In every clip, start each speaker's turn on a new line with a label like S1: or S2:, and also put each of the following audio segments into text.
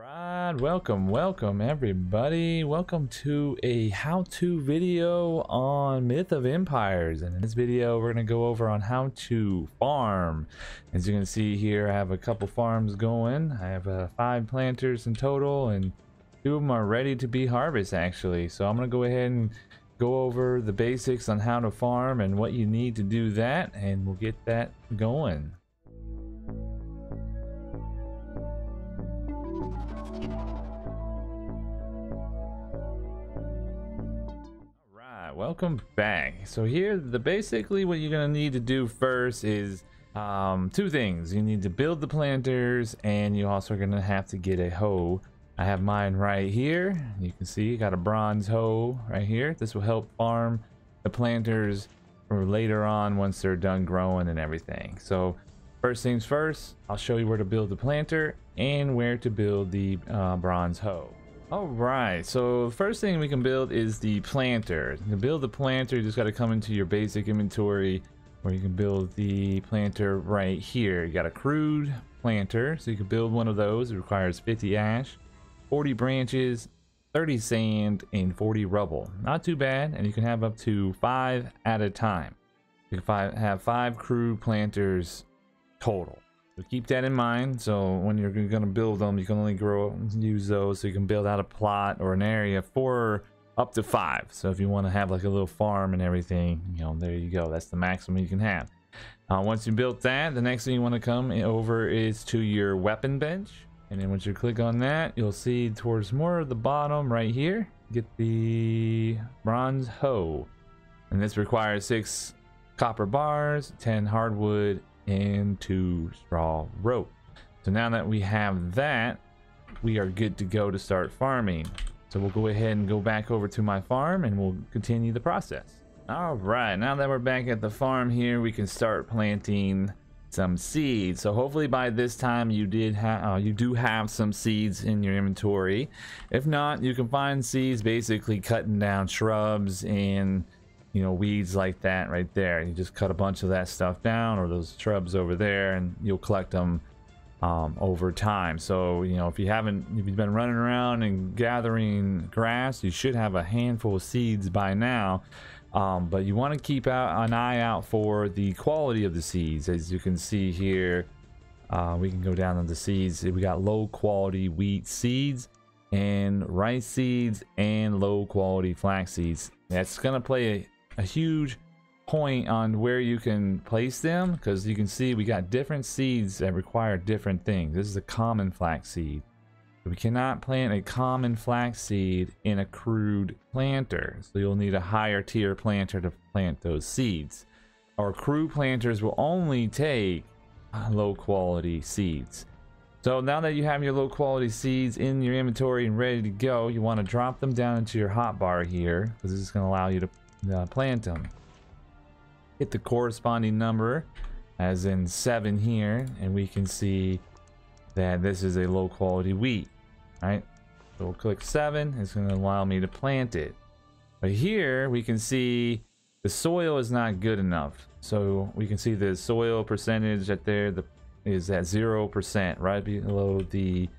S1: Right, welcome everybody. Welcome to a how-to video on Myth of Empires. And in this video we're going to go over on how to farm. As you can see here, I have a couple farms going. I have 5 planters in total, and 2 of them are ready to be harvested actually. So I'm going to go ahead and go over the basics on how to farm and what you need to do that, and we'll get that going. Welcome back. So here, basically what you're gonna need to do first is 2 things. You need to build the planters, and you also are gonna have to get a hoe. I have mine right here. You can see got a bronze hoe right here. This will help farm the planters for later on once they're done growing and everything. So first things first, I'll show you where to build the planter and where to build the bronze hoe. Alright, so the first thing we can build is the planter. To build the planter, you just got to come into your basic inventory where you can build the planter right here. You got a crude planter, so you can build one of those. It requires 50 ash, 40 branches, 30 sand, and 40 rubble. Not too bad, and you can have up to 5 at a time. You can have 5 crude planters total. So keep that in mind. So when you're going to build them, you can only use those, so you can build out a plot or an area for up to 5. So if you want to have like a little farm and everything, you know, there you go. That's the maximum you can have. Once you built that, the next thing you want to come over is to your weapon bench, and then once you click on that, you'll see towards more of the bottom right here, get the bronze hoe, and this requires 6 copper bars, 10 hardwood, and 2 straw rope. So now that we have that, we are good to go to start farming. So we'll go ahead and go back over to my farm and we'll continue the process. All right, now that we're back at the farm here, we can start planting some seeds. So hopefully by this time you do have some seeds in your inventory. If not, you can find seeds basically cutting down shrubs and weeds like that right there. You just cut a bunch of that stuff down, or those shrubs over there, and you'll collect them over time. So if you've been running around and gathering grass, you should have a handful of seeds by now. But you want to keep an eye out for the quality of the seeds. As you can see here, we can go down to the seeds. We got low quality wheat seeds and rice seeds and low quality flax seeds. That's gonna play a huge point on where you can place them, because you can see we got different seeds that require different things. This is a common flax seed. We cannot plant a common flax seed in a crude planter, so you'll need a higher tier planter to plant those seeds. Our crude planters will only take low quality seeds. So now that you have your low quality seeds in your inventory and ready to go, you want to drop them down into your hotbar here, because this is going to allow you to plant them. Hit the corresponding number, as in 7 here, and we can see that this is a low quality wheat. Right, so we'll click 7. It's going to allow me to plant it. But here we can see the soil is not good enough. So we can see the soil percentage right there is at 0%, right below the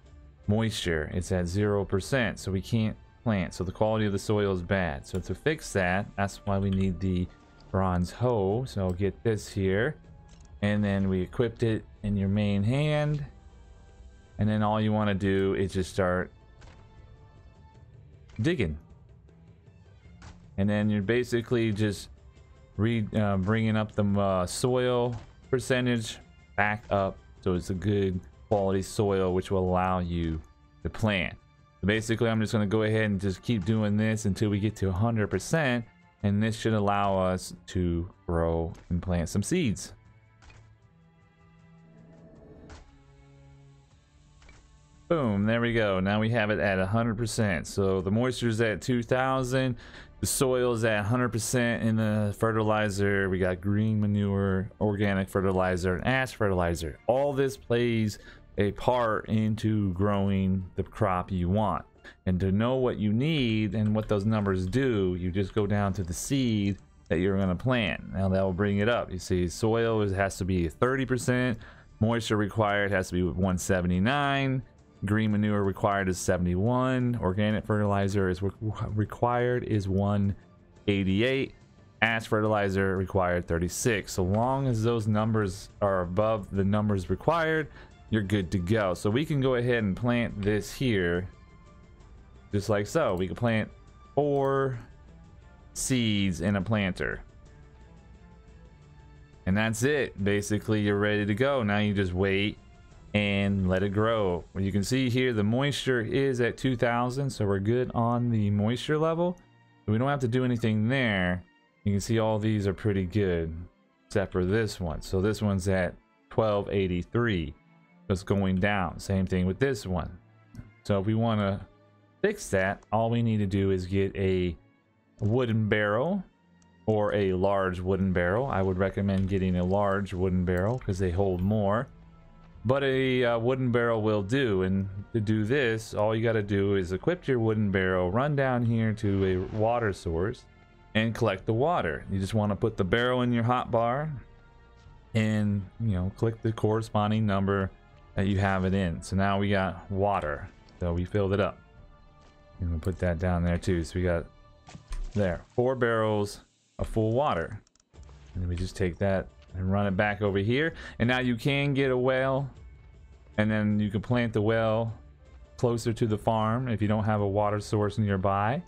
S1: moisture. It's at 0%, so we can't plant. So the quality of the soil is bad. So to fix that, that's why we need the bronze hoe. So I'll get this here, and then we equipped it in your main hand, and then all you want to do is just start digging, and then you're basically just bringing up the soil percentage back up, so it's a good quality soil, which will allow you to plant. So basically I'm just going to go ahead and just keep doing this until we get to 100%, and this should allow us to grow and plant some seeds. Boom, there we go. Now we have it at 100%. So the moisture is at 2000, the soil is at 100%. In the fertilizer, we got green manure, organic fertilizer, and ash fertilizer. All this plays a part into growing the crop you want. And to know what you need and what those numbers do, you just go down to the seed that you're going to plant. Now that will bring it up. You see, soil has to be 30%, moisture required has to be 179, Green manure required is 71. Organic fertilizer is required is 188. Ash fertilizer required 36. So long as those numbers are above the numbers required, you're good to go. So we can go ahead and plant this here just like so. We can plant 4 seeds in a planter, and that's it. Basically, you're ready to go. Now you just wait and let it grow. Well, you can see here the moisture is at 2000, so we're good on the moisture level. So we don't have to do anything there. You can see all these are pretty good except for this one. So this one's at 1283, so it's going down. Same thing with this one. So if we want to fix that, all we need to do is get a wooden barrel or a large wooden barrel. I would recommend getting a large wooden barrel because they hold more, but a wooden barrel will do. And to do this, all you got to do is equip your wooden barrel, run down here to a water source and collect the water. You just want to put the barrel in your hotbar and, you know, click the corresponding number that you have it in. So now we got water, so we filled it up. And we'll put that down there too. So we got there 4 barrels of full water, and then we just take that and run it back over here. And now you can get a well, and then you can plant the well closer to the farm if you don't have a water source nearby.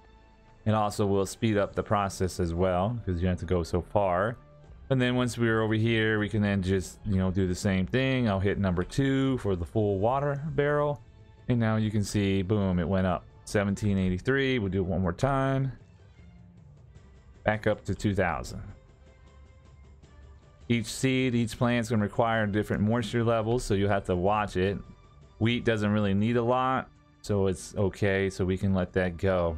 S1: It also will speed up the process as well because you have to go so far. And then once we're over here, we can then just, you know, do the same thing. I'll hit number 2 for the full water barrel, and now you can see, boom, it went up 1783. We'll do it one more time, back up to 2000. Each seed, each plant is going to require different moisture levels, so you'll have to watch it. Wheat doesn't really need a lot, so it's okay, so we can let that go.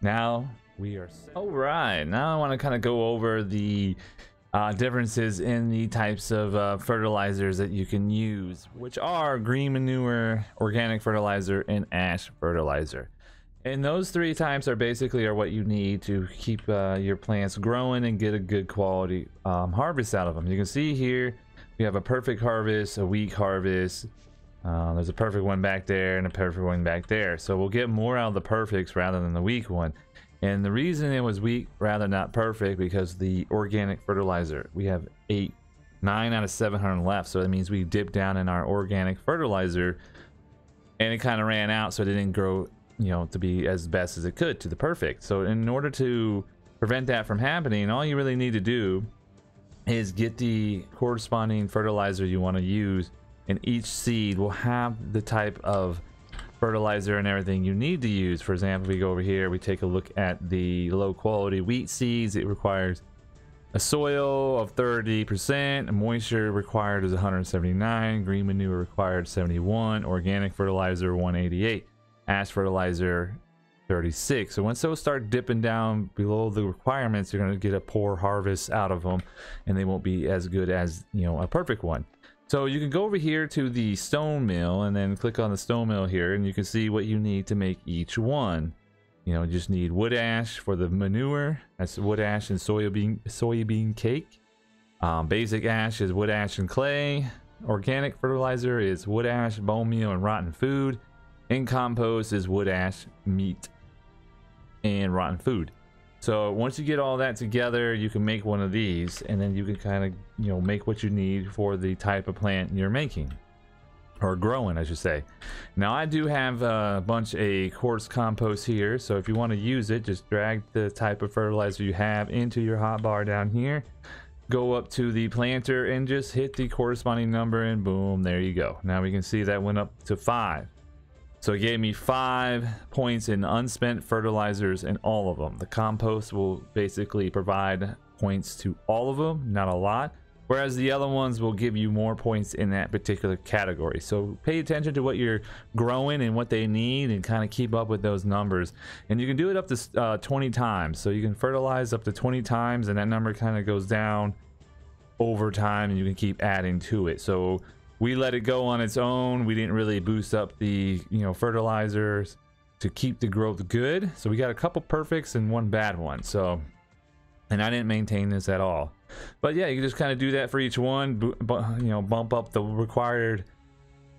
S1: Now we are set. All right, now I want to kind of go over the differences in the types of fertilizers that you can use, which are green manure, organic fertilizer, and ash fertilizer. And those 3 types are basically what you need to keep your plants growing and get a good quality harvest out of them. You can see here we have a perfect harvest, a weak harvest. There's a perfect one back there and a perfect one back there. So we'll get more out of the perfects rather than the weak one. And the reason it was weak rather not perfect, because the organic fertilizer, we have 9 out of 700 left. So that means we dipped down in our organic fertilizer and it kind of ran out, so it didn't grow, you know, to be as best as it could to the perfect. So in order to prevent that from happening, all you really need to do is get the corresponding fertilizer you want to use, and each seed will have the type of fertilizer and everything you need to use. For example, we go over here, we take a look at the low quality wheat seeds. It requires a soil of 30%, moisture required is 179, green manure required 71, organic fertilizer 188, ash fertilizer 36. So once those start dipping down below the requirements, you're going to get a poor harvest out of them, and they won't be as good as, you know, a perfect one. So you can go over here to the stone mill and then click on the stone mill here, and you can see what you need to make each one. You know, you just need wood ash for the manure. That's wood ash and soybean cake. Basic ash is wood ash and clay. Organic fertilizer is wood ash, bone meal, and rotten food. And compost is wood ash, meat, and rotten food. So once you get all that together, you can make one of these, and then you can kind of, you know, make what you need for the type of plant you're making, or growing, I should say. Now I do have a bunch of coarse compost here, so if you want to use it, just drag the type of fertilizer you have into your hotbar down here, go up to the planter and just hit the corresponding number, and boom, there you go. Now we can see that went up to 5. So it gave me 5 points in unspent fertilizers in all of them. The compost will basically provide points to all of them, not a lot, whereas the other ones will give you more points in that particular category. So pay attention to what you're growing and what they need, and kind of keep up with those numbers. And you can do it up to 20 times. So you can fertilize up to 20 times, and that number kind of goes down over time, and you can keep adding to it. So we let it go on its own. We didn't really boost up the, you know, fertilizers to keep the growth good. So we got a couple perfects and 1 bad one. So, and I didn't maintain this at all. But yeah, you can just kind of do that for each one, you know, bump up the required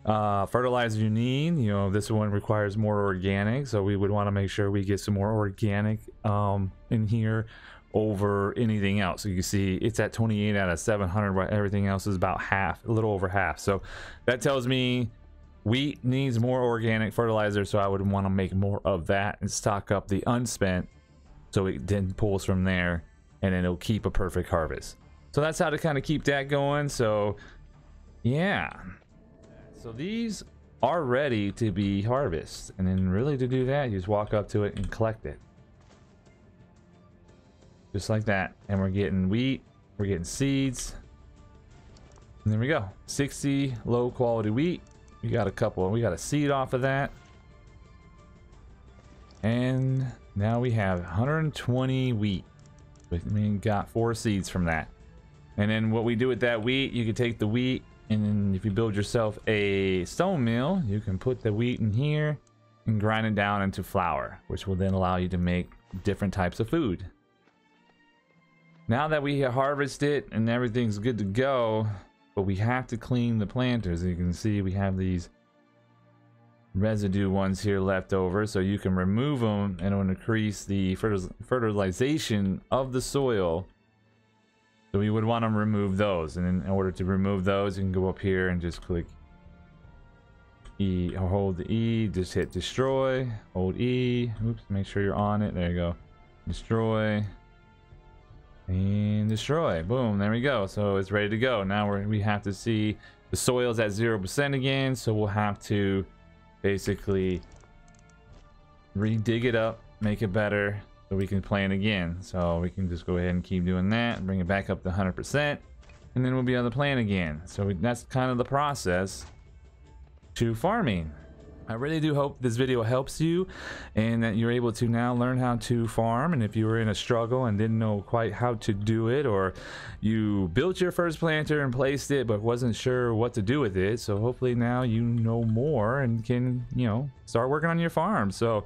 S1: fertilizer you need. You know, this one requires more organic, so we would want to make sure we get some more organic in here over anything else. So you can see it's at 28 out of 700, but everything else is about half, a little over half. So that tells me wheat needs more organic fertilizer, so I would want to make more of that and stock up the unspent, so it then pulls from there, and then it'll keep a perfect harvest. So that's how to kind of keep that going. So yeah, so these are ready to be harvested, and then really to do that, you just walk up to it and collect it, just like that. And we're getting wheat, we're getting seeds, and there we go. 60 low quality wheat. We got a couple, we got a seed off of that, and now we have 120 wheat. We got 4 seeds from that. And then what we do with that wheat, you can take the wheat, and then if you build yourself a stone mill, you can put the wheat in here and grind it down into flour, which will then allow you to make different types of food. Now that we harvest it and everything's good to go, but we have to clean the planters. You can see we have these residue ones here left over, so you can remove them, and it will increase the fertilization of the soil. So we would want to remove those, and in order to remove those, you can go up here and just click E, or hold the E, just hit destroy, hold E, oops, make sure you're on it, there you go, destroy, and destroy. Boom, there we go. So it's ready to go. Now we have to see the soil's at 0% again, so we'll have to basically re-dig it up, make it better, so we can plant again. So we can just go ahead and keep doing that and bring it back up to 100%, and then we'll be able to plant again. So that's kind of the process to farming. I really do hope this video helps you and that you're able to now learn how to farm. And if you were in a struggle and didn't know quite how to do it, or you built your first planter and placed it but wasn't sure what to do with it, so hopefully now you know more and can, you know, start working on your farm. So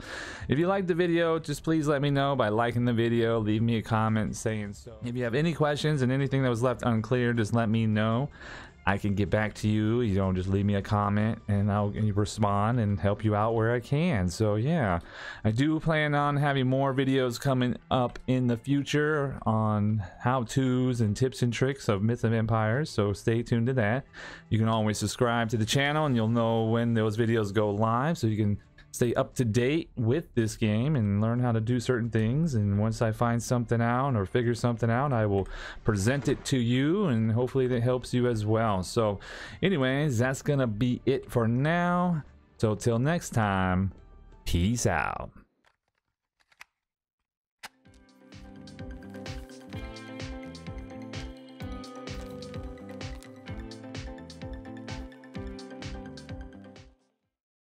S1: if you liked the video, just please let me know by liking the video, leave me a comment saying so. If you have any questions and anything that was left unclear, just let me know. I can get back to you. You don't just leave me a comment, and I'll respond and help you out where I can. So yeah, I do plan on having more videos coming up in the future on how-tos and tips and tricks of Myths of Empires, so stay tuned to that. You can always subscribe to the channel and you'll know when those videos go live, so you can stay up to date with this game and learn how to do certain things. And once I find something out or figure something out, I will present it to you, and hopefully that helps you as well. So anyways, that's gonna be it for now. So till next time, peace out.